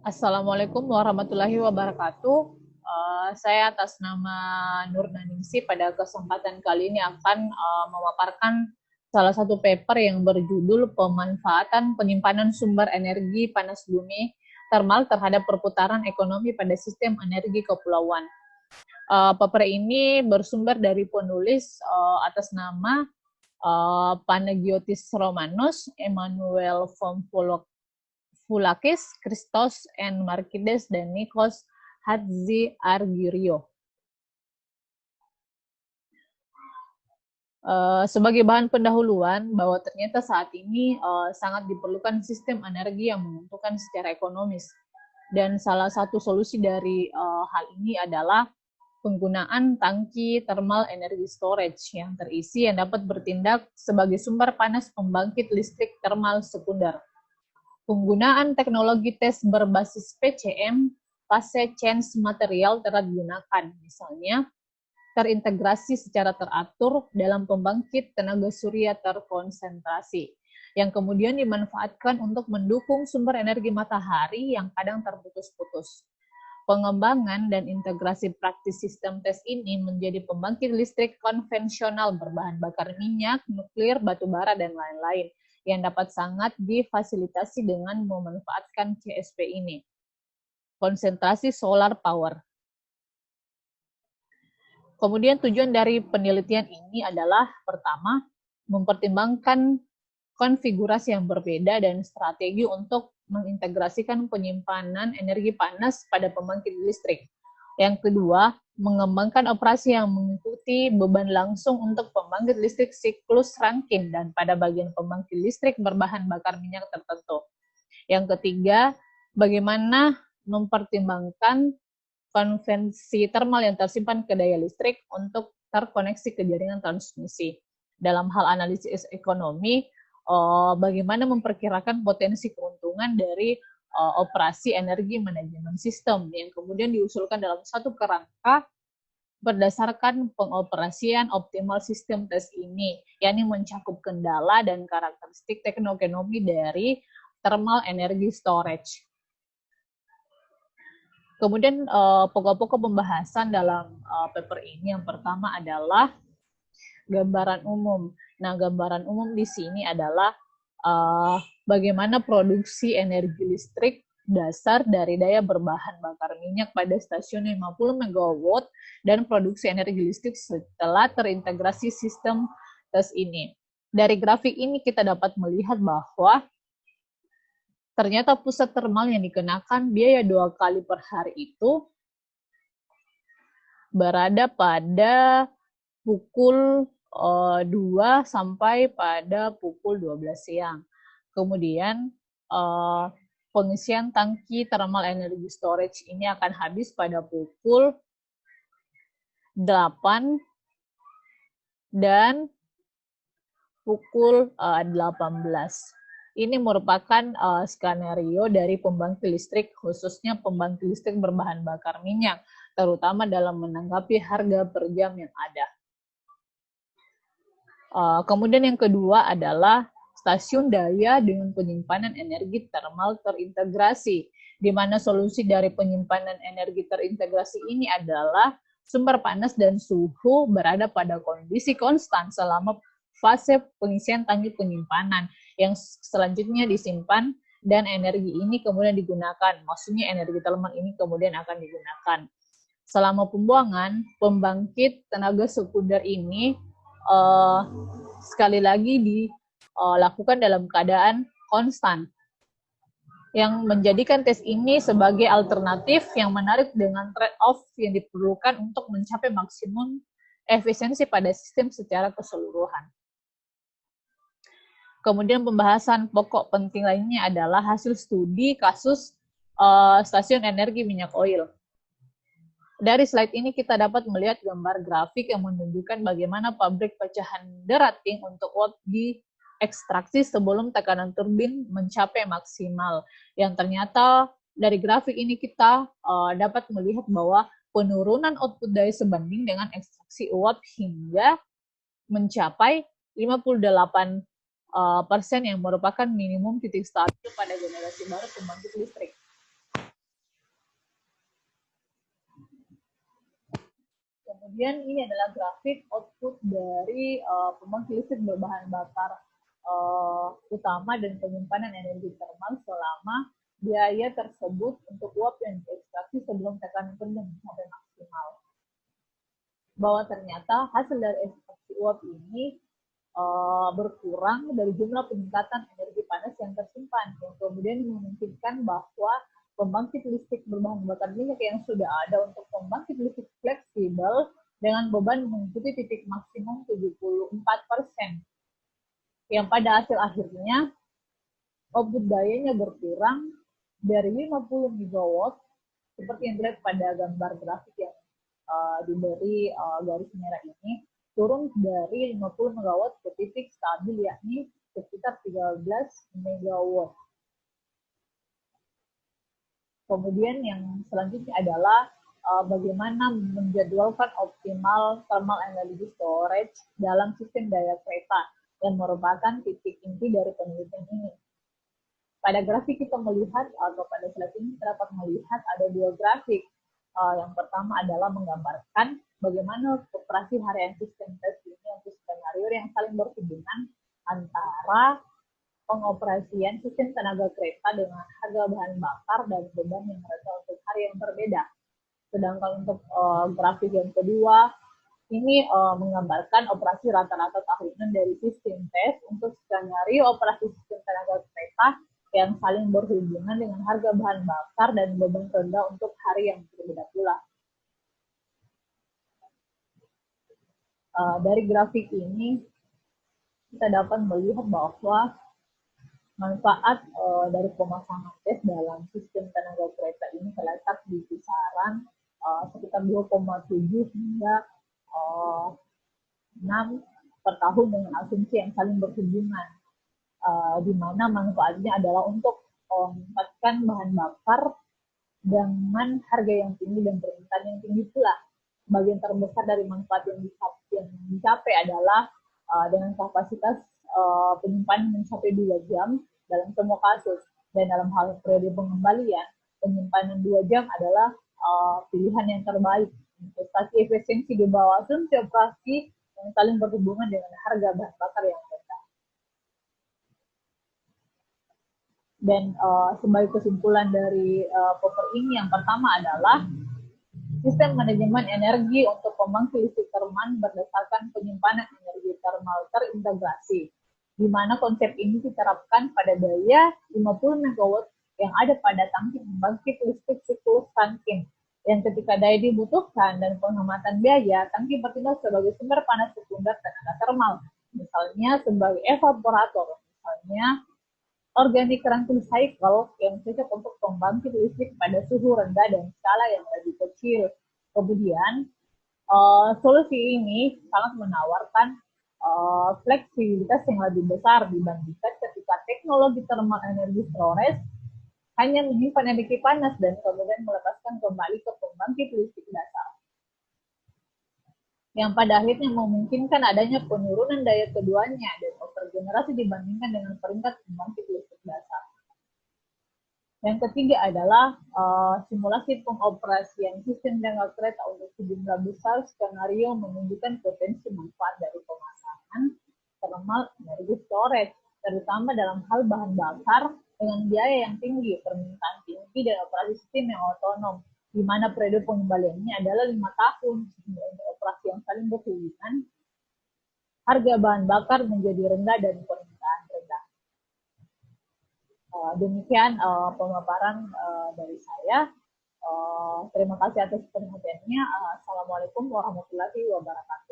Assalamualaikum warahmatullahi wabarakatuh. Saya atas nama Nur Naningsi pada kesempatan kali ini akan memaparkan salah satu paper yang berjudul Pemanfaatan Penyimpanan Sumber Energi Panas Bumi Termal terhadap Perputaran Ekonomi pada Sistem Energi Kepulauan. Paper ini bersumber dari penulis atas nama Panagiotis Romanos, Emmanuel Foulakis, Christos N. Markides, dan Nikos Hatziargyrio. Sebagai bahan pendahuluan bahwa ternyata saat ini sangat diperlukan sistem energi yang menguntungkan secara ekonomis. Dan salah satu solusi dari hal ini adalah penggunaan tangki thermal energy storage yang terisi yang dapat bertindak sebagai sumber panas pembangkit listrik thermal sekunder. Penggunaan teknologi tes berbasis PCM, fase change material telah digunakan, misalnya terintegrasi secara teratur dalam pembangkit tenaga surya terkonsentrasi, yang kemudian dimanfaatkan untuk mendukung sumber energi matahari yang kadang terputus-putus. Pengembangan dan integrasi praktis sistem tes ini menjadi pembangkit listrik konvensional berbahan bakar minyak, nuklir, batu bara, dan lain-lain, yang dapat sangat difasilitasi dengan memanfaatkan CSP ini. Konsentrasi solar power. Kemudian tujuan dari penelitian ini adalah pertama, mempertimbangkan konfigurasi yang berbeda dan strategi untuk mengintegrasikan penyimpanan energi panas pada pembangkit listrik. Yang kedua, mengembangkan operasi yang mengikuti beban langsung untuk pembangkit listrik siklus Rankine dan pada bagian pembangkit listrik berbahan bakar minyak tertentu. Yang ketiga, bagaimana mempertimbangkan konvensi termal yang tersimpan ke daya listrik untuk terkoneksi ke jaringan transmisi. Dalam hal analisis ekonomi, bagaimana memperkirakan potensi keuntungan dari operasi energi manajemen sistem yang kemudian diusulkan dalam satu kerangka berdasarkan pengoperasian optimal sistem tes ini, yakni mencakup kendala dan karakteristik teknoekonomi dari thermal energy storage. Kemudian pokok-pokok pembahasan dalam paper ini yang pertama adalah gambaran umum. Nah, gambaran umum di sini adalah bagaimana produksi energi listrik dasar dari daya berbahan bakar minyak pada stasiun 50 MW dan produksi energi listrik setelah terintegrasi sistem tes ini. Dari grafik ini kita dapat melihat bahwa ternyata pusat termal yang dikenakan biaya 2 kali per hari itu berada pada pukul 2 sampai pada pukul 12 siang. Kemudian pengisian tangki thermal energy storage ini akan habis pada pukul 8 dan pukul 18. Ini merupakan skenario dari pembangkit listrik, khususnya pembangkit listrik berbahan bakar minyak, terutama dalam menanggapi harga per jam yang ada. Kemudian yang kedua adalah stasiun daya dengan penyimpanan energi termal terintegrasi, di mana solusi dari penyimpanan energi terintegrasi ini adalah sumber panas dan suhu berada pada kondisi konstan selama fase pengisian tangki penyimpanan, yang selanjutnya disimpan dan energi ini kemudian digunakan. Maksudnya energi termal ini kemudian akan digunakan. Selama pembuangan, pembangkit tenaga sekunder ini sekali lagi dilakukan dalam keadaan konstan, yang menjadikan tes ini sebagai alternatif yang menarik dengan trade-off yang diperlukan untuk mencapai maksimum efisiensi pada sistem secara keseluruhan. Kemudian pembahasan pokok penting lainnya adalah hasil studi kasus stasiun energi minyak oil. Dari slide ini kita dapat melihat gambar grafik yang menunjukkan bagaimana pabrik pecahan derating untuk uap diekstraksi sebelum tekanan turbin mencapai maksimal. Yang ternyata dari grafik ini kita dapat melihat bahwa penurunan output daya sebanding dengan ekstraksi uap hingga mencapai 58% yang merupakan minimum titik stabil pada generasi baru pembangkit listrik. Kemudian ini adalah grafik output dari pembangkit listrik berbahan bakar utama dan penyimpanan energi termal selama biaya tersebut untuk uap yang diekstraksi sebelum tekanan kendeng sampai maksimal. Bahwa ternyata hasil dari ekstraksi uap ini berkurang dari jumlah peningkatan energi panas yang tersimpan, yang kemudian memungkinkan bahwa pembangkit listrik berbahan bakar minyak yang sudah ada untuk pembangkit listrik fleksibel dengan beban mengikuti titik maksimum 74%, yang pada hasil akhirnya output dayanya berkurang dari 50 MW seperti yang dilihat pada gambar grafik yang diberi garis merah ini, turun dari 50 MW ke titik stabil yakni sekitar 13 MW. Kemudian yang selanjutnya adalah bagaimana menjadwalkan optimal thermal energy storage dalam sistem daya kereta yang merupakan titik inti dari penelitian ini. Pada grafik kita melihat atau pada slide ini kita dapat melihat ada dua grafik. Yang pertama adalah menggambarkan bagaimana operasi harian sistem tes ini untuk skenario yang saling berhubungan antara pengoperasian sistem tenaga kereta dengan harga bahan bakar dan beban yang mereka untuk hari yang berbeda. Sedangkan untuk grafik yang kedua, ini menggambarkan operasi rata-rata tahunan dari sistem tes untuk skenario operasi sistem tenaga kereta yang saling berhubungan dengan harga bahan bakar dan beban rendah untuk hari yang berbeda pula. Dari grafik ini, kita dapat melihat bahwa manfaat dari pemasangan tes dalam sistem tenaga kereta ini terletak di kisaran sekitar 2,7 hingga 6 per tahun dengan asumsi yang saling berhubungan. Di mana manfaatnya adalah untuk meningkatkan bahan bakar dengan harga yang tinggi dan permintaan yang tinggi pula. Bagian terbesar dari manfaat yang dicapai adalah dengan kapasitas penyimpanan mencapai 2 jam dalam semua kasus. Dan dalam hal periode pengembalian, penyimpanan 2 jam adalah pilihan yang terbaik. Investasi efisiensi di bawah asumsi operasi yang saling berhubungan dengan harga bahan bakar yang rendah. Dan sebagai kesimpulan dari paper ini, yang pertama adalah sistem manajemen energi untuk pembangkit listrik termal berdasarkan penyimpanan energi termal terintegrasi, di mana konsep ini diterapkan pada daya 50 MW yang ada pada tangki pembangkit listrik siklus Rankine, yang ketika daya dibutuhkan dan penghematan biaya, tangki bertindak sebagai sumber panas sekunder tenaga termal, misalnya sebagai evaporator, misalnya organic rankine cycle yang cocok untuk pembangkit listrik pada suhu rendah dan skala yang lebih kecil. Kemudian, solusi ini sangat menawarkan fleksibilitas yang lebih besar dibandingkan ketika teknologi thermal energy storage hanya menyimpan energi panas dan kemudian melepaskan kembali ke pembangkit listrik dasar, yang pada akhirnya memungkinkan adanya penurunan daya keduanya dan overgenerasi dibandingkan dengan peringkat pembangkit listrik dasar. Yang ketiga adalah simulasi pengoperasian sistem tenaga kereta untuk sejumlah besar skenario menunjukkan potensi manfaat dari pemasangan thermal energy storage, terutama dalam hal bahan bakar dengan biaya yang tinggi, permintaan tinggi, dan operasi sistem yang otonom, di mana periode pengembaliannya adalah 5 tahun, sehingga untuk operasi yang saling berhubungan, harga bahan bakar menjadi rendah dan permintaan rendah. Demikian pemaparan dari saya. Terima kasih atas perhatiannya. Assalamualaikum warahmatullahi wabarakatuh.